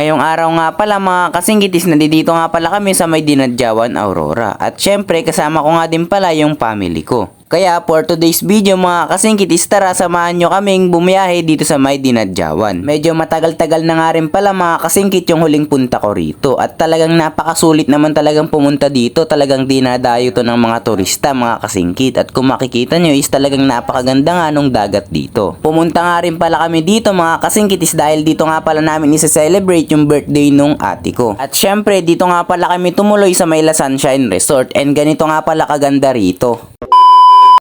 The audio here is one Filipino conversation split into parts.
Ngayong araw nga pala mga kasingkitis, nandito nga pala kami sa may Dinadjawan, Aurora. At syempre kasama ko nga din pala yung family ko. Kaya for today's video mga kasingkitis, tara samahan nyo kaming bumiyahe dito sa may Dinadjawan. Medyo matagal-tagal na nga rin pala mga kasingkit yung huling punta ko rito. At talagang napakasulit naman talagang pumunta dito. Talagang dinadayo to ng mga turista mga kasingkit. At kung makikita nyo is talagang napakaganda nga nung dagat dito. Pumunta nga rin pala kami dito mga kasingkitis dahil dito nga pala namin isa-celebrate yung birthday nung ate ko. At syempre dito nga pala kami tumuloy sa may La Sunshine Resort. And ganito nga pala kaganda rito.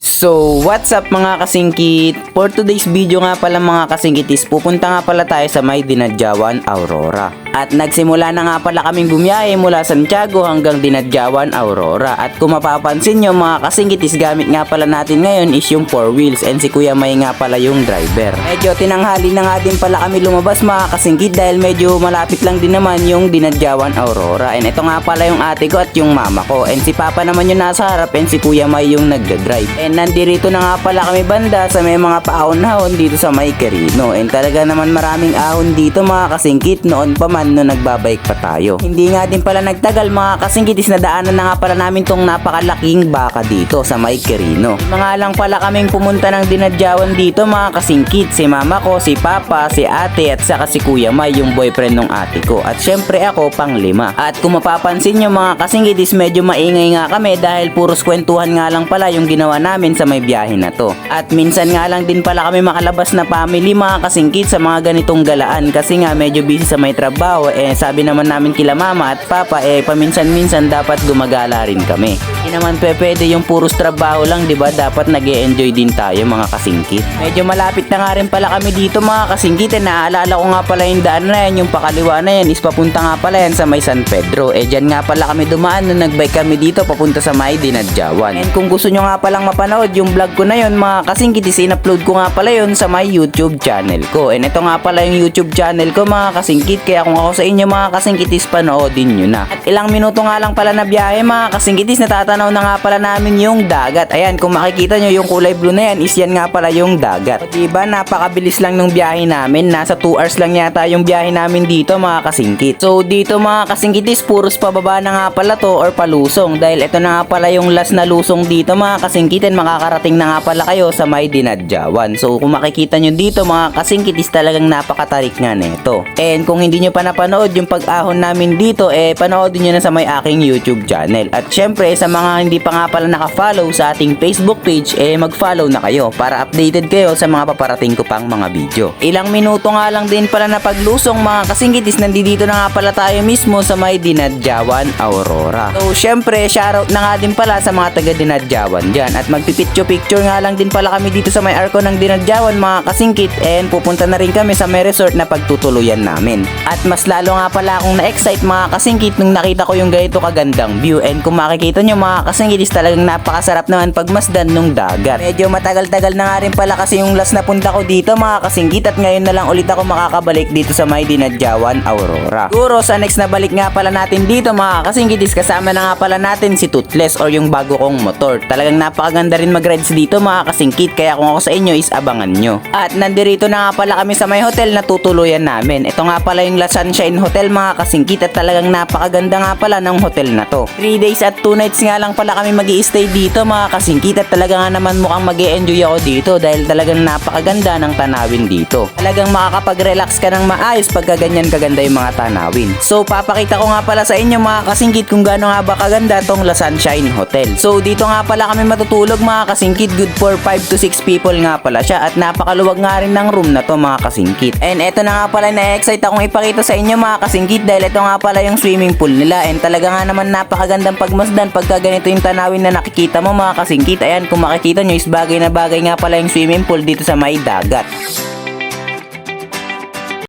So, what's up mga kasingkit? For today's video nga pala mga kasingkitis, pupunta nga pala tayo sa may Dinadjawan, Aurora. At nagsimula na nga pala kaming bumiyahe mula Santiago hanggang Dinadjawan, Aurora. At kung mapapansin nyo mga kasingkitis, gamit nga pala natin ngayon is yung 4 wheels and si Kuya May nga pala yung driver. Medyo tinanghali na nga din pala kami lumabas mga kasingkit dahil medyo malapit lang din naman yung Dinadjawan, Aurora. And ito nga pala yung ate ko at yung mama ko. And si Papa naman yung nasa harap and si Kuya May yung nagda-drive. And nandito na nga pala kami banda sa may mga paahon-ahon dito sa may Quirino. And talaga naman maraming ahon dito mga kasingkit noon pa man no nagbabike pa tayo. Hindi nga din pala nagtagal mga kasingkitis na daanan na nga pala namin tong napakalaking baka dito sa may Quirino. Mga lang pala kaming pumunta ng Dinadjawan dito mga kasingkit. Si mama ko, si papa, si ate at saka si Kuya May yung boyfriend ng ate ko. At syempre ako pang 5. At kung mapapansin nyo mga kasingkitis, medyo maingay nga kami dahil puros kwentuhan nga lang pala yung ginawa namin sa may biyahe na to. At minsan nga lang din pala kami makalabas na family mga kasingkit sa mga ganitong galaan kasi nga medyo busy sa may trabaho. Sabi naman namin kila mama at papa paminsan-minsan dapat gumagala rin kami. Hindi naman pwede yung puros trabaho lang, 'di ba? Dapat nag-e-enjoy din tayo mga kasingkit. Medyo malapit na nga rin pala kami dito mga kasingkit. Naaalala ko nga pala yung daan na yan, yung pakaliwa na yan is papunta nga pala yan sa may San Pedro. Diyan nga pala kami dumaan nung nagbike kami dito papunta sa may Dinadjawan. And kung gusto nyo nga palang mapanood yung vlog ko na yun mga kasingkit, in-upload ko nga pala yun sa may YouTube channel ko. And ito nga pala yung YouTube channel ko mga kasingkit, kaya kung ako sa inyo mga kasingkitis, panoodin nyo na. At ilang minuto nga lang pala na biyahe mga kasingkitis, natatanaw na nga pala namin yung dagat. Ayan, kung makikita nyo yung kulay blue na yan, is yan nga pala yung dagat. O diba, napakabilis lang nung biyahe namin. Nasa 2 hours lang yata yung biyahe namin dito mga kasingkit. So dito mga kasingkitis, puros pababa na nga pala to or palusong. Dahil ito na nga pala yung last na lusong dito mga kasingkitin, makakarating na nga pala kayo sa may Dinadjawan. So kung makikita nyo dito mga kasingkitis, talagang napakatarik nga nito. And kung hindi nyo pa napanood yung pag-ahon namin dito, panoodin nyo na sa may aking YouTube channel. At syempre sa mga hindi pa nga pala naka-follow sa ating Facebook page, mag-follow na kayo para updated kayo sa mga paparating ko pang mga video. Ilang minuto nga lang din pala na paglusong mga kasingkitis, nandito na nga pala tayo mismo sa may Dinadjawan, Aurora. So syempre shoutout na nga din pala sa mga taga Dinadjawan dyan. At magpipicture nga lang din pala kami dito sa may arko ng Dinadjawan mga kasingkit, and pupunta na rin kami sa may resort na pagtutuluyan namin. At mas lalo nga pala akong na-excite mga kasingkit nung nakita ko yung ganito kagandang view. And kung makikita nyo mga kasingkit, is talagang napakasarap naman pagmasdan nung dagat. Medyo matagal-tagal na nga rin pala kasi yung last na punta ko dito mga kasingkit, at ngayon na lang ulit ako makakabalik dito sa may Dinadjawan, Aurora. Siguro sa next na balik nga pala natin dito mga kasingkit, is kasama na nga pala natin si Toothless or yung bago kong motor. Talagang napakaganda rin mag-rides dito mga kasingkit, kaya kung ako sa inyo is abangan nyo. At nandito na nga pala kami sa may hotel na tutuluyan namin. Ito nga pala yung La Sunshine Hotel mga kasingkit, at talagang napakaganda nga pala ng hotel na to. 3 days at 2 nights nga lang pala kami mag-i-stay dito mga kasingkit, at talaga nga naman mukhang mag-e-enjoy ako dito dahil talagang napakaganda ng tanawin dito. Talagang makakapag-relax ka ng maayos pagka ganyan kaganda yung mga tanawin. So papakita ko nga pala sa inyo mga kasingkit kung gaano nga ba kaganda tong La Sunshine Hotel. So dito nga pala kami matutulog mga kasingkit, good for 5 to 6 people nga pala siya, at napakaluwag nga rin ng room na to mga kasingkit. And eto na nga pala, na-excite akong ipakita sa inyo mga kasingkit dahil ito nga pala yung swimming pool nila. And talaga nga naman napakagandang pagmasdan pagka ganito yung tanawin na nakikita mo mga kasingkit. Ayan, kung makikita nyo is bagay na bagay nga pala yung swimming pool dito sa may dagat.